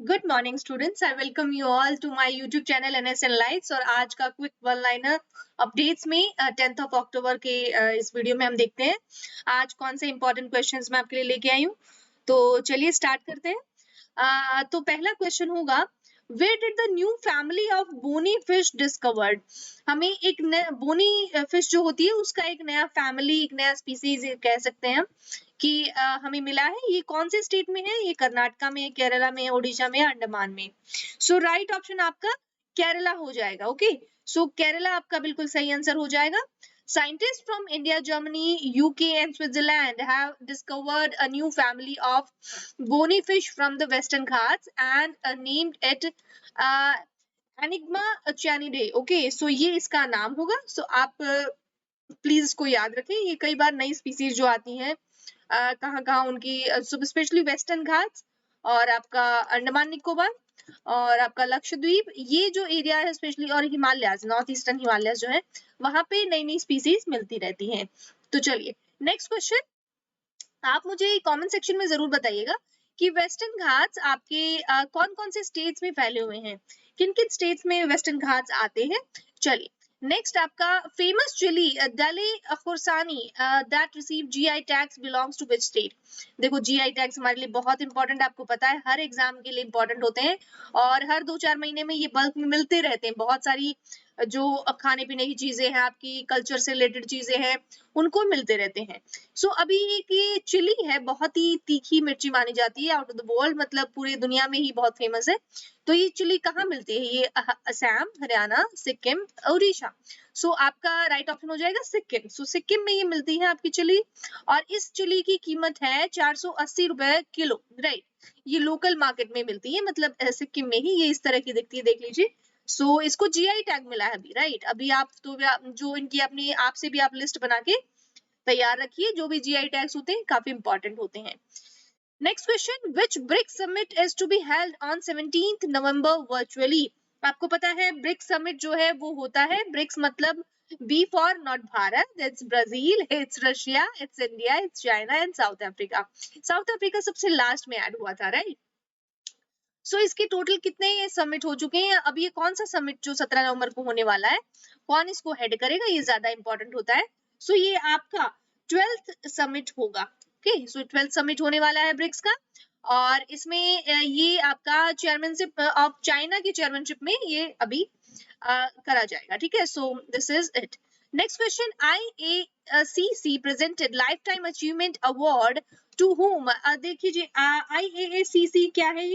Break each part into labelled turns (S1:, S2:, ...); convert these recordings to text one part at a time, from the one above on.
S1: Good morning students, I welcome you all to my YouTube channel NSN lights. और आज का quick one liner updates में 10th of October के इस video में हम देखते हैं आज कौन से इंपॉर्टेंट क्वेश्चंस मैं आपके लिए लेके आई हूँ। तो चलिए स्टार्ट करते हैं। तो पहला क्वेश्चन होगा, where did the new family of bony fish discovered. हमें एक बोनी फिश जो होती है उसका एक नया फैमिली, एक नया स्पीसीज कह सकते हैं कि हमें मिला है। ये कौन से स्टेट में है? ये कर्नाटका में, केरला में, ओडिशा में, अंडमान में। सो राइट ऑप्शन आपका केरला हो जाएगा। ओके, सो केरला आपका बिल्कुल सही आंसर हो जाएगा। Scientists from India, Germany, UK and Switzerland have discovered a new family of bony fish from the Western Ghats and named it uh, Enigma Chianidae. Okay, so ये इसका नाम होगा। So आप प्लीज इसको याद रखें। ये कई बार नई स्पीसीज जो आती हैं कहाँ उनकी, स्पेशली वेस्टर्न घाट्स और आपका अंडमान निकोबार और आपका लक्षद्वीप, ये जो एरिया है स्पेशली, और हिमालयाज, नॉर्थ ईस्टर्न हिमालयाज जो है वहां पे नई नई स्पीसीज मिलती रहती हैं। तो चलिए नेक्स्ट क्वेश्चन, आप मुझे कमेंट सेक्शन में जरूर बताइएगा कि वेस्टर्न घाट्स आपके कौन कौन से स्टेट्स में फैले हुए हैं, किन किन स्टेट्स में वेस्टर्न घाट्स आते हैं। चलिए नेक्स्ट आपका famous chilli Dalle Khursani that receive GI tags belongs to which state. देखो जीआई टैग्स हमारे लिए बहुत इंपॉर्टेंट, आपको पता है हर एग्जाम के लिए इंपॉर्टेंट होते हैं और हर 2-4 महीने में ये बल्क में मिलते रहते हैं। बहुत सारी जो खाने पीने की चीजें हैं, आपकी कल्चर से रिलेटेड चीजें हैं, उनको मिलते रहते हैं। सो अभी एक ये चिली है, बहुत ही तीखी मिर्ची मानी जाती है, आउट ऑफ द वर्ल्ड, मतलब पूरी दुनिया में ही बहुत फेमस है। तो ये चिली कहाँ मिलती है? ये असम, हरियाणा, सिक्किम, उड़ीसा। सो आपका राइट ऑप्शन हो जाएगा सिक्किम। सो सिक्किम में ये मिलती है आपकी चिली और इस चिली की कीमत है 480 रुपए किलो। राइट, ये लोकल मार्केट में मिलती है, मतलब सिक्किम में ही ये इस तरह की दिखती है, देख लीजिए। सो इसको जीआई टैग मिला है अभी। राइट, अभी आप तो जो इनकी अपनी आप से भी आप लिस्ट बना के तैयार रखिए, जो भी जीआई टैग्स होते हैं काफी इंपॉर्टेंट होते हैं। Next question, which BRICS summit is to be held on 17th November virtually. आपको पता है ब्रिक्स समिट जो है वो होता है, ब्रिक्स मतलब B for not Bharat, it's Brazil, it's Russia, it's India, it's China and South Africa. South Africa सबसे लास्ट में ऐड हुआ था। राइट, सो इसके टोटल कितने समिट हो चुके हैं? अब ये कौन सा समिट जो 17 नवंबर को होने वाला है, कौन इसको हेड करेगा, ये ज्यादा इंपॉर्टेंट होता है। सो ये आपका 12th समिट होगा। ओके, सो 12th समिट होने वाला है ब्रिक्स का और इसमें ये आपका चेयरमैनशिप ऑफ चाइना की चेयरमैनशिप में ये अभी करा जाएगा। ठीक है, so this is it. Next question, IACC presented lifetime achievement award to whom. देखिए IACC क्या है?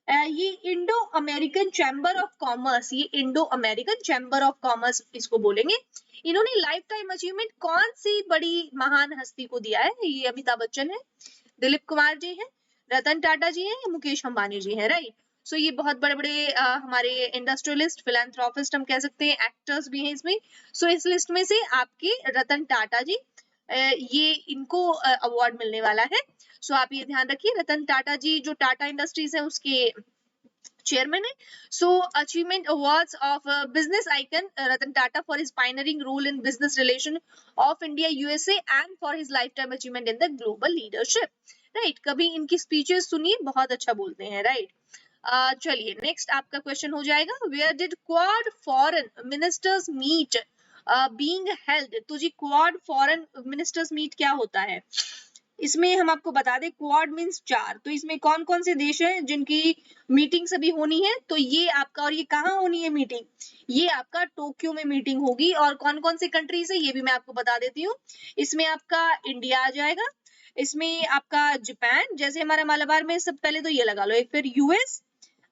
S1: ये Indo American chamber of commerce, ये Indo American chamber of commerce इसको बोलेंगे। इन्होंने लाइफ टाइम अचीवमेंट कौन सी बड़ी महान हस्ती को दिया है? ये अमिताभ बच्चन है, दिलीप कुमार जी हैं, रतन टाटा जी हैं, मुकेश अंबानी जी हैं। राइट, सो ये बहुत बड़े बड़े हमारे इंडस्ट्रियलिस्ट, फिलैंथ्रोपिस्ट हम कह सकते हैं, एक्टर्स भी हैं इसमें। सो इस लिस्ट में से आपके रतन टाटा जी, ये इनको अवार्ड मिलने वाला है। सो आप ये ध्यान रखिए, रतन टाटा जी जो टाटा इंडस्ट्रीज है उसके चेयरमैन है। So achievement awards of business icon Ratan Tata for his pioneering role in business relation of India USA and for his lifetime achievement in the global leadership. Right, कभी इनकी स्पीचेस सुनिए, बहुत अच्छा बोलते हैं। राइट, चलिए नेक्स्ट आपका क्वेश्चन हो जाएगा, where did Quad foreign ministers meet being held. तो जी क्वाड फॉरेन मिनिस्टर्स मीट क्या होता है? इसमें हम आपको बता दें, क्वाड मींस 4, तो इसमें कौन कौन से देश हैं जिनकी मीटिंग अभी होनी है? तो ये आपका, और ये कहाँ होनी है मीटिंग? ये आपका टोक्यो में मीटिंग होगी। और कौन कौन से कंट्रीज है ये भी मैं आपको बता देती हूँ। इसमें आपका इंडिया आ जाएगा, इसमें आपका जापान, जैसे हमारा मालाबार में, सब पहले तो ये लगा लो एक, फिर यूएस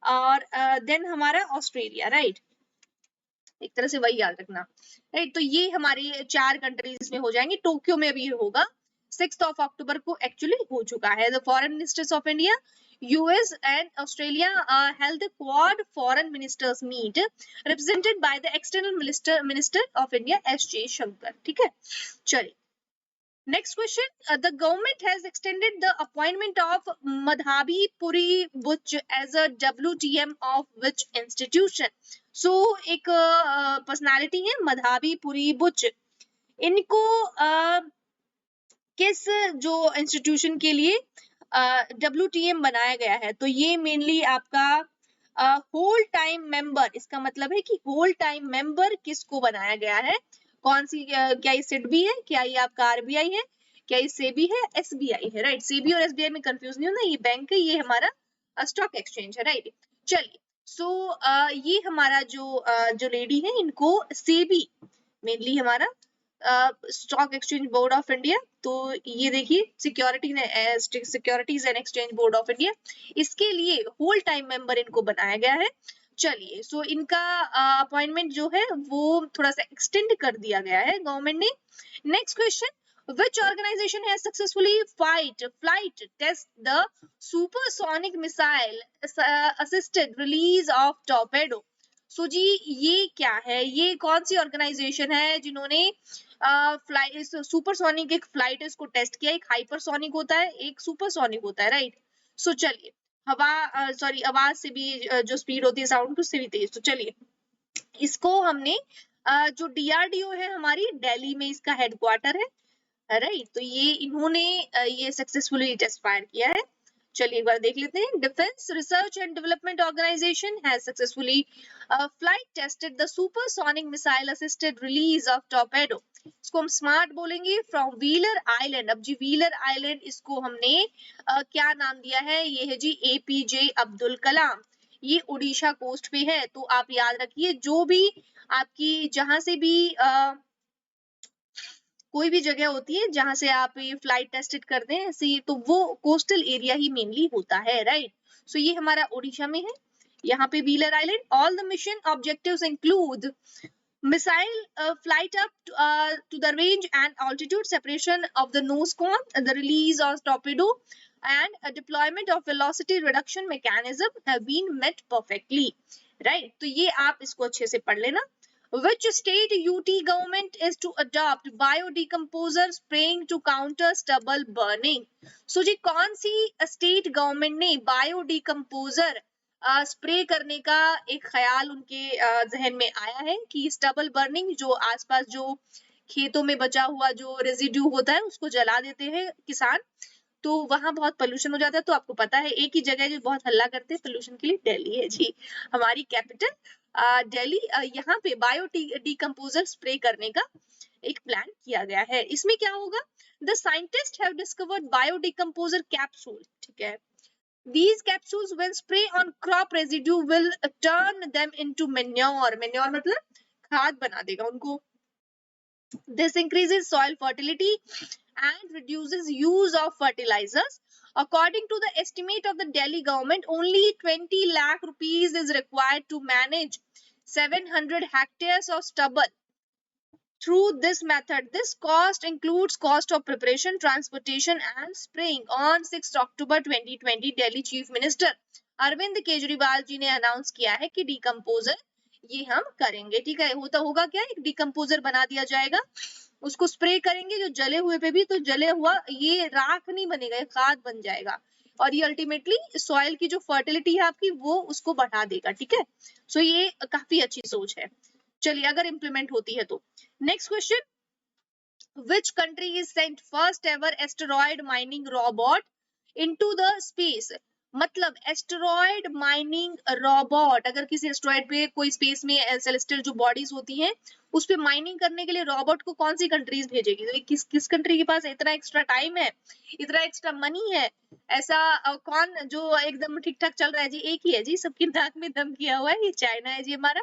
S1: और देन हमारा ऑस्ट्रेलिया। राइट, एक तरह से वही याद रखना। राइट, तो ये हमारे 4 कंट्रीज में हो जाएंगे। टोक्यो में अभी होगा, 6th of October को एक्चुअली हो चुका है। The foreign ministers of India, US and Australia held the Quad foreign ministers meet represented by the external minister of India S Jaishankar. ठीक है, चलिए next question, the government has extended the appointment of Madhabi Puri Buch as a WTM of which institution. So एक personality है मधाबी पुरी बुच, इनको किस जो institution के लिए WTM बनाया गया है, तो ये मेनली आपका होल टाइम मेंबर, इसका मतलब है कि होल टाइम मेंबर किसको बनाया गया है, कौन सी, क्या ये सिडबी है, क्या ये आपका आरबीआई है, क्या ये सेबी है, एसबीआई है, राइट। सेबी और एसबीआई में कंफ्यूज नहीं होना, ये बैंक है, ये हमारा स्टॉक एक्सचेंज है, राइट। चलिए, सो ये हमारा जो लेडी है, इनको सेबी मेनली हमारा stock exchange board of India, तो ये देखिए securities and exchange board of India, इसके लिए होल टाइम मेंबर इनको बनाया गया है। चलिए, सो इनका अपॉइंटमेंट जो है वो थोड़ा सा एक्सटेंड कर दिया गया है गवर्नमेंट ने। Next question, which organization has successfully flight test the supersonic missile assisted release of torpedo? सो जी, ये क्या है, ये कौन सी ऑर्गेनाइजेशन है जिन्होंने फ्लाइट सुपरसोनिक एक फ्लाइट है इसको टेस्ट किया, एक हाइपरसोनिक होता है, एक सुपरसोनिक होता है, राइट। सो चलिए, हवा सॉरी आवाज से भी जो स्पीड होती है साउंड की उससे भी तेज, तो चलिए इसको हमने जो डीआरडीओ है हमारी दिल्ली में इसका हेडक्वार्टर है, राइट। तो ये इन्होंने ये सक्सेसफुली टेस्ट फायर किया है। चलिए एक बार देख लेते हैं, defence research and development organisation has successfully flight tested the supersonic missile assisted release of torpedo. इसको हम स्मार्ट बोलेंगे फ्रॉम व्हीलर आइलैंड। अब जी व्हीलर आइलैंड इसको हमने क्या नाम दिया है, ये है जी एपीजे अब्दुल कलाम, ये उड़ीसा कोस्ट पे है। तो आप याद रखिए, जो भी आपकी जहां से भी कोई भी जगह होती है जहां से आप ये फ्लाइट टेस्टेड करते हैं ऐसे, तो वो कोस्टल एरिया ही मेनली होता है, राइट। सो ये हमारा उड़ीसा में है, यहाँ पे wheeler island. All the mission objectives include missile flight up to the range and altitude, separation of the nose cone, the release of torpedo, and a deployment of velocity reduction mechanism have been met perfectly, right। तो ये आप इसको अच्छे से पढ़ लेना। Which state UT government is to adopt biodecomposer spraying to counter stubble burning? So जी कौन सी state government ने बायोडिकम्पोजर स्प्रे करने का एक ख्याल उनके जहन में आया है कि स्टबल बर्निंग, जो आसपास जो खेतों में बचा हुआ जो रेजिड्यू होता है उसको जला देते हैं किसान, तो वहां बहुत पोल्यूशन हो जाता है। तो आपको पता है एक ही जगह जो बहुत हल्ला करते हैं पोल्यूशन के लिए, दिल्ली है जी, हमारी कैपिटल दिल्ली। यहाँ पे बायो डिकम्पोजर स्प्रे करने का एक प्लान किया गया है। इसमें क्या होगा, the scientist have discovered bio decomposer capsule, ठीक है। These capsules when spray on crop residue will turn them into manure, manure मतलब खाद बना देगा उनको। This increases soil fertility and reduces use of fertilizers. According to the estimate of the Delhi government, only 20 lakh rupees is required to manage 700 hectares of stubble. Through this method, this cost includes cost of preparation, transportation and spraying. On 6 October 2020, Delhi Chief Minister Arvind Kejriwal ji ने announce किया है कि decomposer ये हम करेंगे, ठीक है। होता होगा क्या, एक डिकम्पोजर बना दिया जाएगा, उसको स्प्रे करेंगे, जो जले हुए पे भी तो जले हुआ ये राख नहीं बनेगा, ये खाद बन जाएगा, और ये अल्टीमेटली सॉइल की जो फर्टिलिटी है आपकी वो उसको बढ़ा देगा, ठीक है। सो ये काफी अच्छी सोच है। चलिए अगर इम्प्लीमेंट होती है तो। Next question, which country is sent first ever asteroid mining robot into the space? मतलब एस्टेरॉयड माइनिंग रोबोट, अगर किसी एस्टेरॉयड पे कोई स्पेस में सेलेस्टियल जो बॉडीज होती हैं उस पे माइनिंग करने के लिए रोबोट को कौन सी कंट्रीज भेजेगी, तो किस कंट्री के पास इतना एक्स्ट्रा टाइम है, इतना एक्स्ट्रा मनी है, ऐसा कौन जो एकदम ठीक ठाक चल रहा है जी, एक ही है जी, सबकी नाक में दम किया हुआ है, ये चाइना है जी हमारा।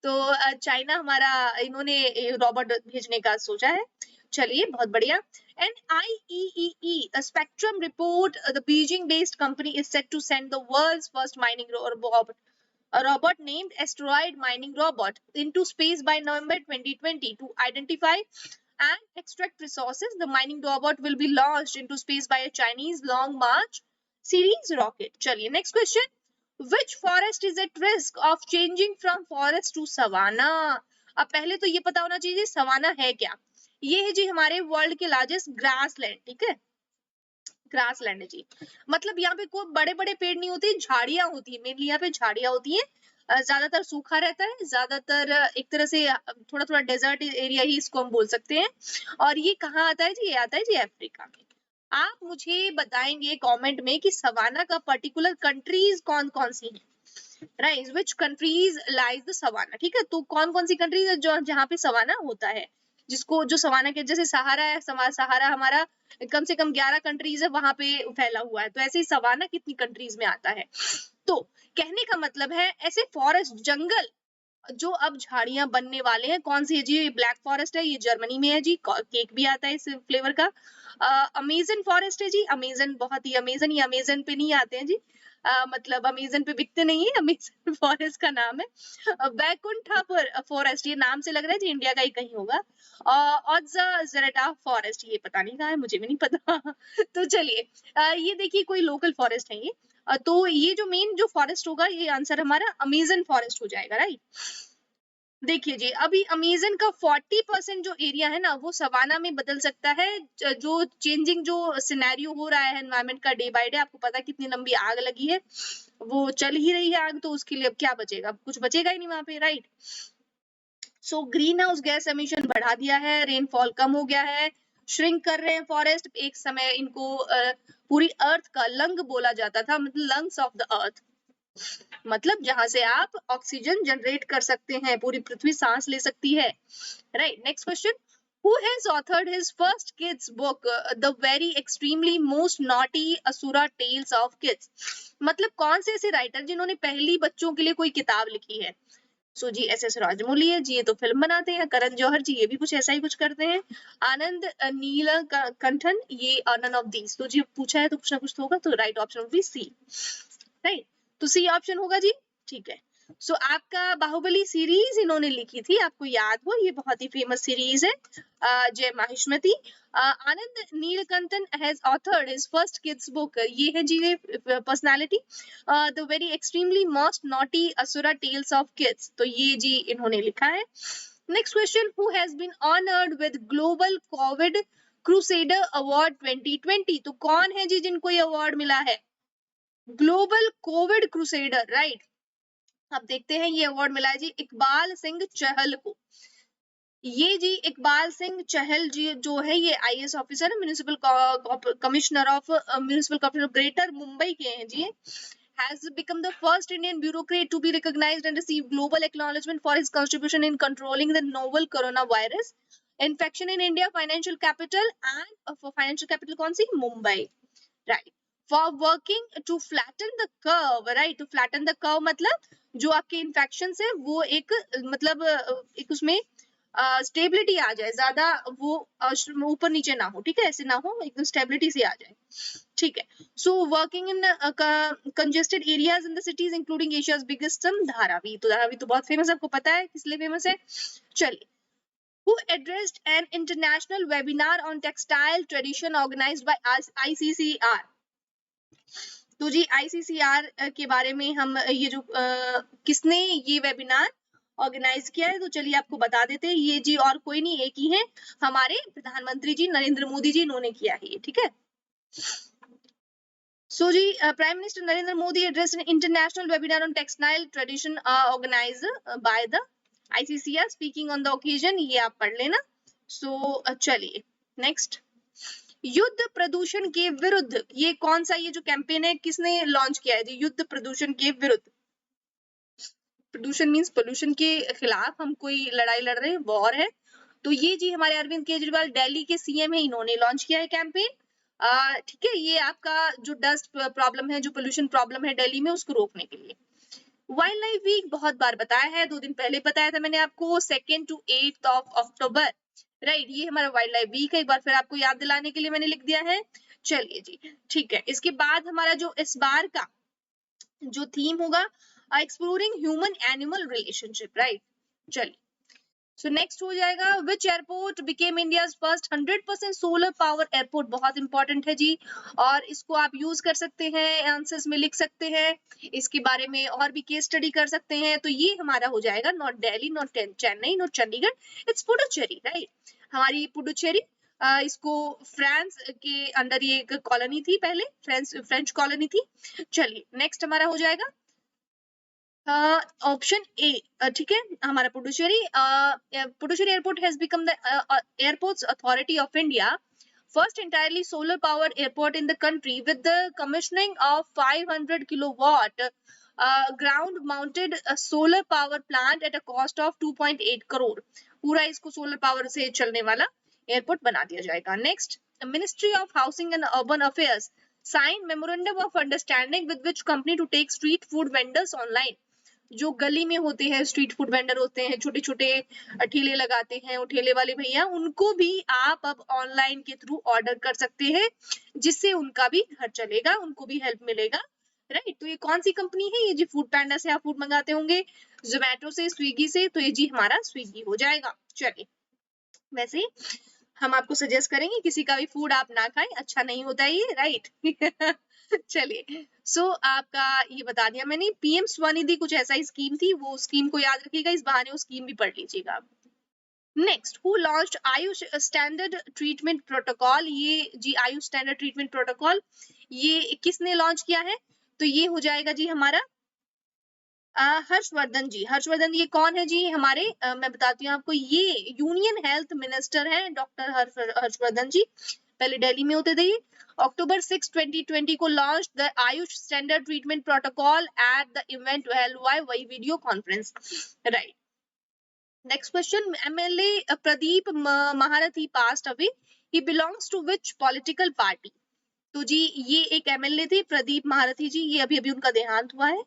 S1: तो चाइना हमारा इन्होंने रोबोट भेजने का सोचा है। चलिए बहुत बढ़िया। And IEEE, a spectrum report, the Beijing-based company is set to send the world's first mining robot, a robot named Asteroid Mining Robot, into space by November 2020 to identify and extract resources. The mining robot will be launched into space by a Chinese Long March series rocket. चलिए next question. Which forest is at risk of changing from forest to savanna? अब पहले तो ये पता होना चाहिए savanna है क्या। ये है जी हमारे वर्ल्ड के लार्जेस्ट ग्रासलैंड, ठीक है, ग्रासलैंड है जी। मतलब यहाँ पे कोई बड़े बड़े पेड़ नहीं होते, झाड़ियां होती है, मेनली यहाँ पे झाड़ियां होती हैं, ज्यादातर सूखा रहता है, ज्यादातर एक तरह से थोड़ा थोड़ा डेजर्ट एरिया ही इसको हम बोल सकते हैं। और ये कहाँ आता है जी, ये आता है जी अफ्रीका में। आप मुझे बताएंगे कमेंट में कि सवाना का पर्टिकुलर कंट्रीज कौन कौन सी हैं, right, which countries lies the savanna, ठीक है। तो कौन कौन सी कंट्रीज है जो जहाँ पे सवाना होता है, जिसको जो सवाना के जैसे सहारा है, सहारा हमारा कम से कम 11 कंट्रीज है वहां पे फैला हुआ है, तो ऐसे ही सवाना कितनी कंट्रीज में आता है। तो कहने का मतलब है ऐसे फॉरेस्ट जंगल जो अब झाड़ियां बनने वाले हैं, कौन सी है जी, ब्लैक फॉरेस्ट है, ये जर्मनी में है जी, केक भी आता है इस फ्लेवर का। अमेजन फॉरेस्ट है जी, अमेजन, बहुत ही अमेजन, ये अमेजन पे नहीं आते हैं जी, मतलब अमेजन पे बिकते नहीं है, अमेजन फॉरेस्ट का नाम है। बैकुंठा फॉरेस्ट, ये नाम से लग रहा है जी इंडिया का ही कहीं होगा। ऑड्जा ज़ेरेटा फॉरेस्ट, ये पता नहीं कहाँ है, मुझे भी नहीं पता। तो चलिए, ये देखिए कोई लोकल फॉरेस्ट है ये। तो ये जो मेन जो फॉरेस्ट होगा, ये आंसर हमारा अमेजन फॉरेस्ट हो जाएगा, राइट। देखिए जी, अभी अमेजन का 40% जो एरिया है ना वो सवाना में बदल सकता है। जो चेंजिंग जो सिनेरियो हो रहा है एनवायरनमेंट का डे बाय डे, आपको पता है कितनी लंबी आग लगी है, वो चल ही रही है आग, तो उसके लिए अब क्या बचेगा, कुछ बचेगा ही नहीं वहां पे, right. So green house gas emission बढ़ा दिया है, रेनफॉल कम हो गया है, श्रिंक कर रहे हैं फॉरेस्ट। एक समय इनको पूरी अर्थ का लंग बोला जाता था, मतलब लंग्स ऑफ द अर्थ, मतलब जहां से आप ऑक्सीजन जनरेट कर सकते हैं, पूरी पृथ्वी सांस ले सकती है, right. Next question, who has authored his first kids book, the very extremely most naughty asura tales of kids, मतलब कौन से ऐसे राइटर जिन्होंने पहली बच्चों के लिए कोई किताब लिखी है। So G S S Rajamouli है जी, ये तो फिल्म बनाते हैं। करण जौहर जी, ये भी कुछ ऐसा ही कुछ करते हैं। आनंद नीलकंठन, ये नन ऑफ दीज, तो जी पूछा है तो कुछ ना कुछ तो होगा, तो राइट ऑप्शन भी सी, राइट। तो सी ऑप्शन होगा जी, ठीक है। सो आपका बाहुबली सीरीज इन्होंने लिखी थी, आपको याद हो, ये बहुत ही फेमस सीरीज है। Jai Mahishmati. Anand Neelakantan has authored his first kids book, ये है जी personality, the very extremely most naughty asura tales of kids, तो ये जी इन्होंने लिखा है। Next question, who has been honoured with global COVID crusader award 2020, तो कौन है जी जिनको ये अवार्ड मिला है, ग्लोबल कोविड क्रूसेडर, राइट। अब देखते हैं, ये अवार्ड मिला है जी इकबाल सिंह चहल को। ये जी इकबाल सिंह चहल जी जो है, ये आईएएस ऑफिसर है, municipal commissioner of municipal commissioner greater Mumbai के हैं जी। has become the first Indian bureaucrat to be recognized and receive global acknowledgement for his contribution in controlling the novel coronavirus infection in India, financial capital, and for financial capital कौन सी, Mumbai, right, for working to flatten the curve, right, to flatten the curve मतलब जो आपके infection है वो एक मतलब एक उसमें स्टेबिलिटी आ जाए, ज्यादा वो ऊपर नीचे ना हो, ठीक है, ऐसे ना हो, एकदम स्टेबिलिटी से आ जाए, ठीक है। So working in congested areas in the cities including Asia's biggest Dharavi, तो धारावी तो बहुत फेमस है, आपको पता है किस लिए फेमस है। चलिए, who addressed an international webinar on textile tradition organized by ICCR, तो जी आईसीसीआर के बारे में हम ये जो किसने ये वेबिनार ऑर्गेनाइज किया है, तो चलिए आपको बता देते हैं, ये जी और कोई नहीं, एक ही है, हमारे प्रधानमंत्री जी नरेंद्र मोदी जी, इन्होंने किया है ये, ठीक है। सो जी prime minister Narendra Modi addressed an international webinar on textile tradition organised by the ICCR, speaking on the occasion, ये आप पढ़ लेना। सो चलिए नेक्स्ट, युद्ध प्रदूषण के विरुद्ध, ये कौन सा ये जो कैंपेन है किसने लॉन्च किया है जी, युद्ध प्रदूषण के विरुद्ध, प्रदूषण मींस पोल्यूशन के खिलाफ हम कोई लड़ाई लड़ रहे हैं, वॉर है, तो ये जी हमारे अरविंद केजरीवाल दिल्ली के सीएम है, इन्होंने लॉन्च किया है कैंपेन, ठीक है। ये आपका जो डस्ट प्रॉब्लम है, जो पोल्यूशन प्रॉब्लम है दिल्ली में, उसको रोकने के लिए। वाइल्ड लाइफ वीक बहुत बार बताया है, 2 दिन पहले बताया था मैंने आपको, 2 to 8 अक्टूबर, राइट, ये हमारा वाइल्ड लाइफ वीक है, एक बार फिर आपको याद दिलाने के लिए मैंने लिख दिया है। चलिए जी, ठीक है, इसके बाद हमारा जो इस बार का जो थीम होगा, exploring human animal relationship, right. चलिए, सो नेक्स्ट हो जाएगा, which airport became India's first 100% solar power airport, बहुत इंपॉर्टेंट है जी, और इसको आप यूज कर सकते हैं, आंसर्स में लिख सकते हैं, इसके बारे में और भी केस स्टडी कर सकते हैं, तो ये हमारा हो जाएगा not Delhi, not Chennai, not Chandigarh, it's Puducherry, right, हमारी पुडुचेरी। इसको फ्रांस के अंडर ये एक कॉलोनी थी पहले, फ्रेंच कॉलोनी थी। चलिए नेक्स्ट हमारा हो जाएगा ऑप्शन ए, ठीक है, हमारा Puducherry. Puducherry airport has become the airports authority of India first entirely solar powered airport in the country with the commissioning of 500 kilowatt ground mounted solar power plant at a cost of 2.8 crore. पूरा इसको solar power से चलने वाला airport बना दिया जाएगा. Next, ministry of housing and urban affairs sign memorandum of understanding with which company to take street food vendors online. जो गली में होते हैं स्ट्रीट फूड वेंडर होते हैं, छोटे छोटे ठेले लगाते हैं, वो ठेले वाले भैया, उनको भी आप अब ऑनलाइन के थ्रू ऑर्डर कर सकते हैं, जिससे उनका भी घर चलेगा, उनको भी हेल्प मिलेगा. राइट, तो ये कौन सी कंपनी है? ये जी फूड पैंडा से आप फूड मंगाते होंगे, जोमेटो से, स्विगी से, तो ये जी हमारा स्विगी हो जाएगा. चलिए, वैसे हम आपको सजेस्ट करेंगे किसी का भी फूड आप ना खाएं, अच्छा नहीं होता है ये. राइट. चलिए, सो आपका ये बता दिया मैंने. पीएम स्वनिधि कुछ ऐसा ही स्कीम थी, वो स्कीम को याद रखिएगा, इस बहाने वो स्कीम भी पढ़ लीजिएगा. Next, who launched Ayush standard treatment protocol. ये जी आयुष स्टैंडर्ड ट्रीटमेंट प्रोटोकॉल ये किसने लॉन्च किया है? तो ये हो जाएगा जी हमारा हर्षवर्धन जी. हर्षवर्धन ये कौन है जी? हमारे मैं बताती हूँ आपको, ये यूनियन हेल्थ मिनिस्टर हैं डॉक्टर हर्षवर्धन जी. पहले दिल्ली में होते थे ये. अक्टूबर 6, 2020 को launch the AYUSH standard treatment protocol at the event held by वही video conference. Right. Next question, MLA Pradeep Maharathy passed away. He belongs to which political party? तो जी ये एक एमएलए थे प्रदीप महारथी जी, ये अभी अभी उनका देहांत हुआ है.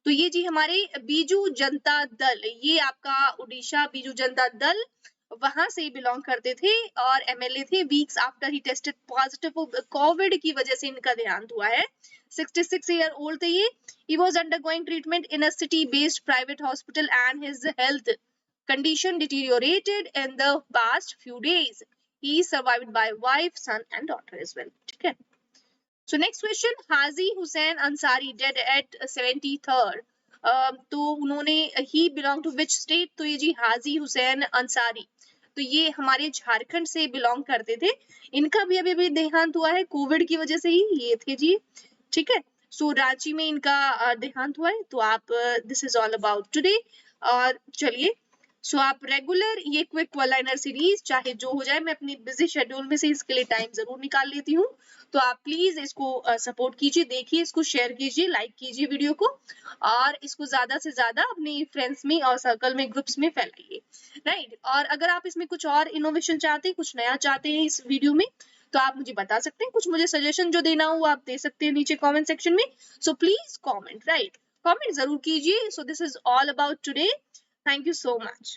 S1: तो ये जी हमारे बीजू जनता दल, ये आपका उड़ीसा बीजू जनता दल, वहां से बिलोंग करते थे और एमएलए थे. Weeks after he tested positive Covid की वजह से इनका देहांत हुआ है. 66 ईयर ओल्ड थे ये. He was undergoing treatment in a city based private hospital and his health condition deteriorated in the past few days. He is survived by wife, son and daughter as well. ठीक है. So next question, Hazi Hussain Ansari dead at 73rd. तो उन्होंने he belong to which state? तो ये जी हाजी हुसैन अंसारी, तो ये हमारे झारखंड से बिलोंग करते थे. इनका भी अभी देहांत हुआ है कोविड की वजह से ही. ये थे जी, ठीक है. सो रांची में इनका देहांत हुआ है. तो आप this is all about today. और चलिए, सो आप रेगुलर ये क्विक वन लाइनर सीरीज चाहे जो हो जाए, मैं अपनी बिजी शेड्यूल में से इसके लिए टाइम जरूर निकाल लेती हूँ. तो आप प्लीज इसको सपोर्ट कीजिए, देखिए इसको, शेयर कीजिए, लाइक कीजिए वीडियो को, और इसको ज्यादा से ज्यादा अपने फ्रेंड्स में और सर्कल में, ग्रुप्स में फैलाइए. राइट. और अगर आप इसमें कुछ और इनोवेशन चाहते हैं, कुछ नया चाहते हैं इस वीडियो में, तो आप मुझे बता सकते हैं. कुछ मुझे सजेशन जो देना हो आप दे सकते हैं नीचे कॉमेंट सेक्शन में. So please comment, right, comment जरूर कीजिए. सो this is all about today. Thank you so much.